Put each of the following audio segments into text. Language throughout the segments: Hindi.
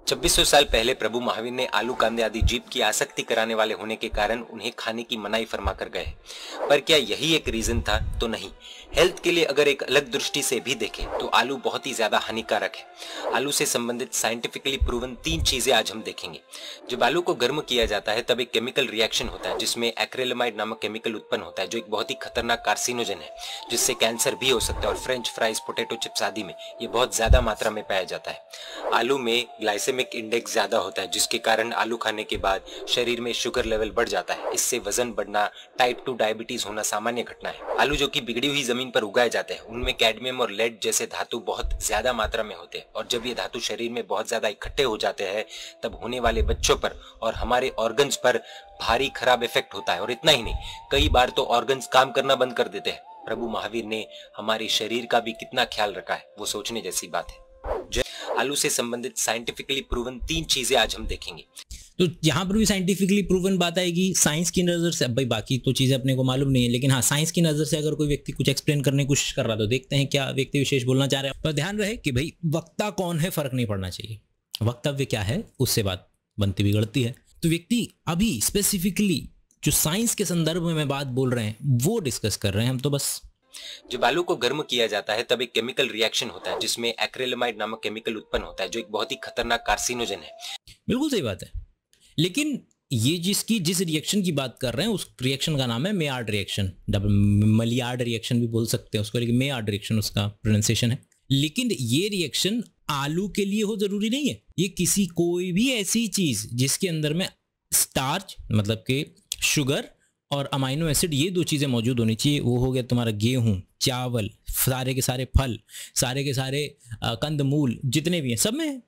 2600 साल पहले प्रभु महावीर ने आलू कांदे आदि जीव की आसक्ति कराने वाले होने के कारण उन्हें खाने की मनाही फरमा कर गए। पर क्या यही एक रीजन था? तो नहीं। हेल्थ के लिए अगर एक अलग दृष्टि से भी देखें तो आलू बहुत ही ज्यादा हानिकारक है। आलू से संबंधित साइंटिफिकली प्रूवन 3 चीजें आज हम देखेंगे। जब आलू को गर्म किया जाता है तब एक केमिकल रिएक्शन होता है जिसमें एक्रेलेमाइड नामक केमिकल उत्पन्न होता है, जो एक बहुत ही खतरनाक कार्सिनोजन है, जिससे कैंसर भी हो सकता है। और फ्रेंच फ्राइज, पोटैटो चिप्स आदि में ये बहुत ज्यादा मात्रा में पाया जाता है। आलू में ग्लाइसेमिक इंडेक्स ज्यादा होता है, जिसके कारण आलू खाने के बाद शरीर में शुगर लेवल बढ़ जाता है। इससे वजन बढ़ना, टाइप 2 डायबिटीज होना सामान्य घटना है। आलू जो कि बिगड़ी हुई जमीन पर उगाए जाते हैं उनमें कैडमियम और लेड जैसे धातु बहुत ज्यादा मात्रा में होते हैं, और जब ये धातु शरीर में बहुत ज्यादा इकट्ठे हो जाते हैं तब होने वाले बच्चों पर और हमारे ऑर्गन्स पर भारी खराब इफेक्ट होता है। और इतना ही नहीं, कई बार तो ऑर्गन्स काम करना बंद कर देते हैं। प्रभु महावीर ने हमारे शरीर का भी कितना ख्याल रखा है, वो सोचने जैसी बात है। आलू से संबंधित साइंटिफिकली प्रूवन 3 चीजें आज हम देखेंगे। तो यहाँ पर भी साइंटिफिकली प्रूवन बात आएगी साइंस की नज़र से। अब भाई बाकी तो चीज़ें अपने को मालूम नहीं है, लेकिन हाँ, साइंस की नज़र से अगर कोई व्यक्ति कुछ एक्सप्लेन करने की कोशिश कर रहा तो देखते हैं क्या व्यक्ति विशेष बोलना चाह रहे हैं। पर ध्यान रहे कि भाई वक्ता कौन है, फर्क नहीं पड़ना चाहिए। वक्तव्य क्या है उससे बात बनती बिगड़ती है। तो व्यक्ति अभी स्पेसिफिकली जो साइंस के संदर्भ में बात बोल रहे हैं वो डिस्कस कर रहे हैं हम। तो बस जब आलू को गर्म किया जाता है तब एक केमिकल रिएक्शन होता है जिसमें एक्रेलेमाइड नामक केमिकल उत्पन्न होता है, जो एक बहुत ही खतरनाक कार्सिनोजन है। बिल्कुल सही बात है, लेकिन ये जिस रिएक्शन की बात कर रहे हैं उस रिएक्शन का नाम है मेयार्ड रिएक्शन। मलियार्ड रिएक्शन भी बोल सकते हैं उसको, लेकिन मेयार्ड रिएक्शन उसका प्रोनाउंसिएशन है। लेकिन ये रिएक्शन आलू के लिए हो जरूरी नहीं है। ये किसी कोई भी ऐसी चीज जिसके अंदर में स्टार्च मतलब के शुगर और अमाइनो एसिड, ये 2 चीज़ें मौजूद होनी चाहिए। वो हो गया तुम्हारा गेहूं, चावल, सारे के सारे फल, सारे के सारे कंदमूल जितने भी हैं सब में है।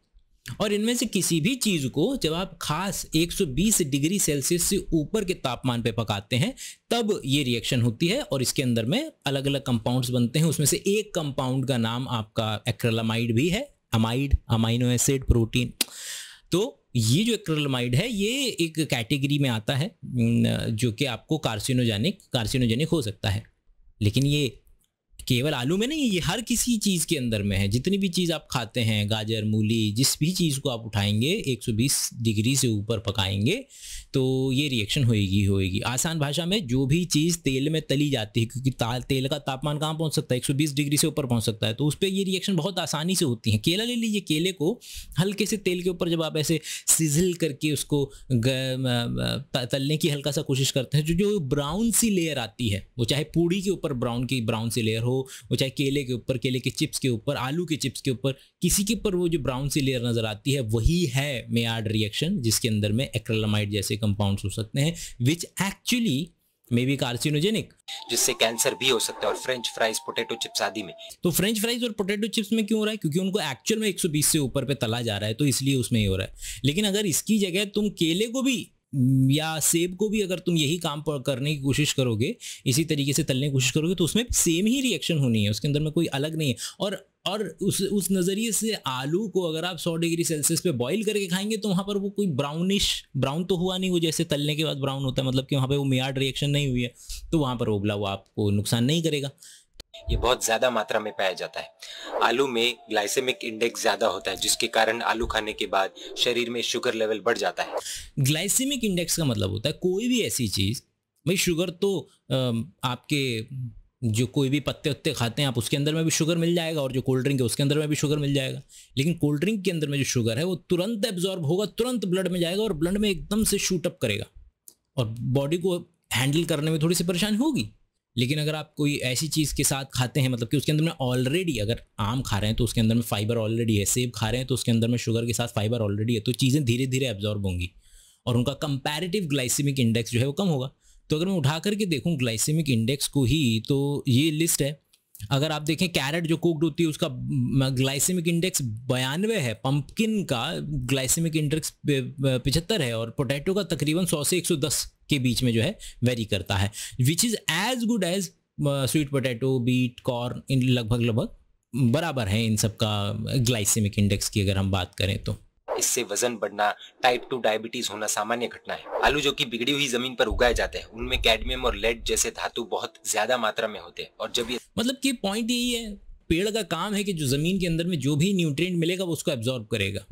और इनमें से किसी भी चीज़ को जब आप खास 120 डिग्री सेल्सियस से ऊपर के तापमान पे पकाते हैं तब ये रिएक्शन होती है और इसके अंदर में अलग अलग कंपाउंड्स बनते हैं। उसमें से एक कंपाउंड का नाम आपका एक्रिलामाइड भी है। Amide, amino acid, protein. तो ये जो एक्रिलामाइड है ये एक कैटेगरी में आता है जो कि आपको कार्सिनोजेनिक हो सकता है। लेकिन ये केवल आलू में नहीं है, ये हर किसी चीज़ के अंदर में है। जितनी भी चीज़ आप खाते हैं, गाजर, मूली, जिस भी चीज़ को आप उठाएंगे 120 डिग्री से ऊपर पकाएंगे तो ये रिएक्शन होएगी। आसान भाषा में जो भी चीज़ तेल में तली जाती है, क्योंकि तेल का तापमान कहाँ पहुँच सकता है, 120 डिग्री से ऊपर पहुँच सकता है, तो उस पर ये रिएक्शन बहुत आसानी से होती है। केला ले लीजिए, केले को हल्के से तेल के ऊपर जब आप ऐसे सिजल करके उसको तलने की हल्का सा कोशिश करते हैं, जो ब्राउन सी लेयर आती है, वो चाहे पूड़ी के ऊपर ब्राउन सी लेयर हो, वो चाहे केले के ऊपर, केले के चिप्स के ऊपर, आलू के चिप्स के ऊपर, किसी के ऊपर वो जो ब्राउन सी लेयर नजर आती है वही है मेयार्ड रिएक्शन, जिसके अंदर में एक्रिलामाइड जैसे कंपाउंड्स हो सकते हैं which actually may be carcinogenic, जिससे कैंसर भी हो सकता है। और फ्रेंच फ्राइज, पोटैटो चिप्स आदि में। तो फ्रेंच फ्राइज और पोटैटो चिप्स में क्यों हो रहा है? क्योंकि उनको एक्चुअल में 120 से ऊपर पे तला जा रहा है, तो इसलिए उसमें ये हो रहा है। लेकिन अगर इसकी जगह तुम केले को भी या सेब को भी अगर तुम यही काम करने की कोशिश करोगे, इसी तरीके से तलने की कोशिश करोगे, तो उसमें सेम ही रिएक्शन होनी है, उसके अंदर में कोई अलग नहीं है। और उस नज़रिए से आलू को अगर आप 100 डिग्री सेल्सियस पे बॉईल करके खाएंगे तो वहाँ पर वो कोई ब्राउन तो हुआ नहीं, वो जैसे तलने के बाद ब्राउन होता है, मतलब कि वहाँ पे वो मेयार्ड रिएक्शन नहीं हुई है, तो वहाँ पर उबला हुआ आपको नुकसान नहीं करेगा। ये बहुत ज्यादा मात्रा में पाया जाता है। आलू में ग्लाइसेमिक इंडेक्स ज्यादा होता है, जिसके कारण आलू खाने के बाद शरीर में शुगर लेवल बढ़ जाता है। ग्लाइसेमिक इंडेक्स का मतलब होता है कोई भी ऐसी चीज़, भाई शुगर तो आपके जो कोई भी पत्ते उत्ते खाते हैं आप, उसके अंदर में भी शुगर मिल जाएगा, और जो कोल्ड ड्रिंक है उसके अंदर में भी शुगर मिल जाएगा। लेकिन कोल्ड ड्रिंक के अंदर में जो शुगर है वो तुरंत एब्जॉर्ब होगा, तुरंत ब्लड में जाएगा और ब्लड में एकदम से शूट अप करेगा और बॉडी को हैंडल करने में थोड़ी सी परेशानी होगी। लेकिन अगर आप कोई ऐसी चीज़ के साथ खाते हैं, मतलब कि उसके अंदर में ऑलरेडी, अगर आम खा रहे हैं तो उसके अंदर में फाइबर ऑलरेडी है, सेब खा रहे हैं तो उसके अंदर में शुगर के साथ फाइबर ऑलरेडी है, तो चीज़ें धीरे धीरे एब्जॉर्ब होंगी और उनका कंपैरेटिव ग्लाइसेमिक इंडेक्स जो है वो कम होगा। तो अगर मैं उठा करके देखूं ग्लाइसेमिक इंडेक्स को ही, तो ये लिस्ट है। अगर आप देखें कैरेट जो कुक्ड होती है उसका ग्लाइसेमिक इंडेक्स 92 है, पंपकिन का ग्लाइसेमिक इंडेक्स 75 है, और पोटैटो का तकरीबन 100 से 110 के बीच में जो है वेरी करता है, which is as good as sweet potato, beet, corn, इन लगभग बराबर है इन सब का ग्लाइसेमिक इंडेक्स की अगर हम बात करें तो। इससे वजन बढ़ना, टाइप 2 डायबिटीज होना सामान्य घटना है। आलू जो कि बिगड़ी हुई जमीन पर उगाए जाते हैं उनमें कैडमियम और लेड जैसे धातु बहुत ज्यादा मात्रा में होते हैं, और जब ये मतलब कि पॉइंट यही है, पेड़ का काम है कि जो जमीन के अंदर में जो भी न्यूट्रिएंट मिलेगा वो उसको एब्जॉर्ब करेगा।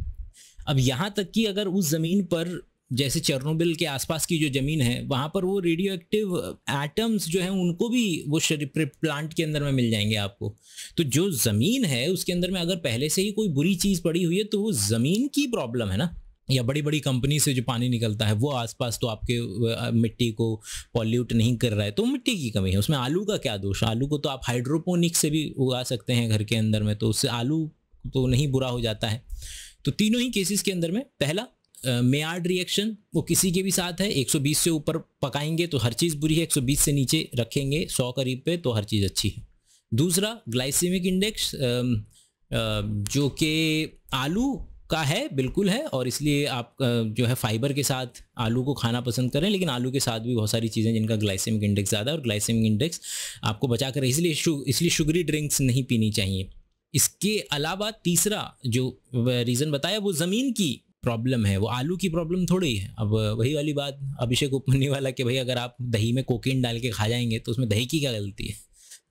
अब यहाँ तक कि अगर उस ज़मीन पर, जैसे चेरनोबिल के आसपास की जो ज़मीन है, वहाँ पर वो रेडियो एक्टिव एटम्स जो हैं उनको भी वो प्लांट के अंदर में मिल जाएंगे आपको। तो जो ज़मीन है उसके अंदर में अगर पहले से ही कोई बुरी चीज़ पड़ी हुई है तो वो ज़मीन की प्रॉब्लम है ना, या बड़ी बड़ी कंपनी से जो पानी निकलता है वो आसपास तो आपके मिट्टी को पॉल्यूट नहीं कर रहा है, तो मिट्टी की कमी है। उसमें आलू का क्या दोष? आलू को तो आप हाइड्रोपोनिक से भी उगा सकते हैं घर के अंदर में, तो उससे आलू तो नहीं बुरा हो जाता है। तो तीनों ही केसेस के अंदर में, पहला मेयार्ड रिएक्शन वो किसी के भी साथ है, 120 से ऊपर पकाएंगे तो हर चीज़ बुरी है, 120 से नीचे रखेंगे 100 करीब पे तो हर चीज़ अच्छी है। दूसरा ग्लाइसेमिक इंडेक्स जो कि आलू का है, बिल्कुल है, और इसलिए आप जो है फाइबर के साथ आलू को खाना पसंद करें, लेकिन आलू के साथ भी बहुत सारी चीज़ें जिनका ग्लाइसेमिक इंडेक्स ज़्यादा है और ग्लाइसेमिक इंडेक्स आपको बचा कर, इसलिए शुगरी ड्रिंक्स नहीं पीनी चाहिए। इसके अलावा तीसरा जो रीज़न बताया वो ज़मीन की प्रॉब्लम है, वो आलू की प्रॉब्लम थोड़ी है। अब वही वाली बात अभिषेक उपमन्यु वाला कि भाई अगर आप दही में कोकेन डाल के खा जाएंगे तो उसमें दही की क्या गलती है,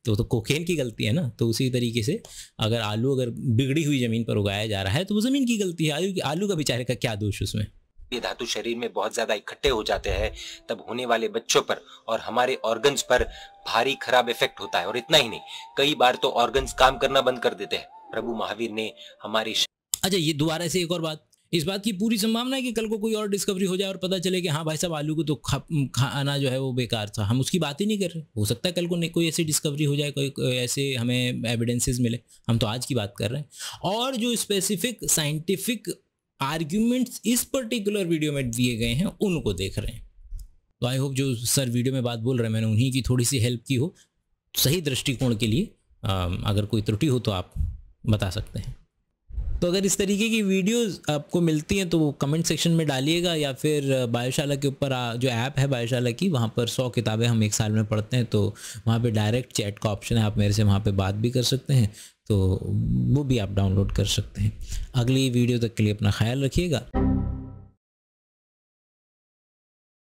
तो कोकेन की गलती है ना। तो उसी तरीके से अगर आलू अगर बिगड़ी हुई ज़मीन पर उगाया जा रहा है तो वो ज़मीन की गलती है, आलू का बेचारे का क्या दोष उसमें। ये धातु शरीर में बहुत ज्यादा इकट्ठे हो जाते हैं, तब होने वाले बच्चों पर और हमारे ऑर्गन्स पर भारी खराब इफेक्ट होता है। और इतना ही नहीं, कई बार तो ऑर्गन्स काम करना बंद कर देते हैं। प्रभु महावीर ने हमारी अच्छा, ये दोबारा से एक और बात, इस बात की पूरी संभावना है कि कल को कोई और डिस्कवरी हो जाए और पता चले कि हाँ भाई साहब आलू को तो खाना जो है वो बेकार था, हम उसकी बात ही नहीं कर रहे। हो सकता है कल को कोई ऐसी डिस्कवरी हो जाए, कोई ऐसे हमें एविडेंसेस मिले, हम तो आज की बात कर रहे हैं। और जो स्पेसिफिक साइंटिफिक आर्ग्यूमेंट्स इस पर्टिकुलर वीडियो में दिए गए हैं उनको देख रहे हैं। तो आई होप जो सर वीडियो में बात बोल रहे हैं मैंने उन्हीं की थोड़ी सी हेल्प की हो सही दृष्टिकोण के लिए। अगर कोई त्रुटि हो तो आप बता सकते हैं। तो अगर इस तरीके की वीडियोस आपको मिलती हैं तो वो कमेंट सेक्शन में डालिएगा, या फिर बायोशाला के ऊपर जो ऐप है बायोशाला की, वहाँ पर 100 किताबें हम एक साल में पढ़ते हैं, तो वहाँ पे डायरेक्ट चैट का ऑप्शन है, आप मेरे से वहाँ पे बात भी कर सकते हैं, तो वो भी आप डाउनलोड कर सकते हैं। अगली वीडियो तक के लिए अपना ख्याल रखिएगा।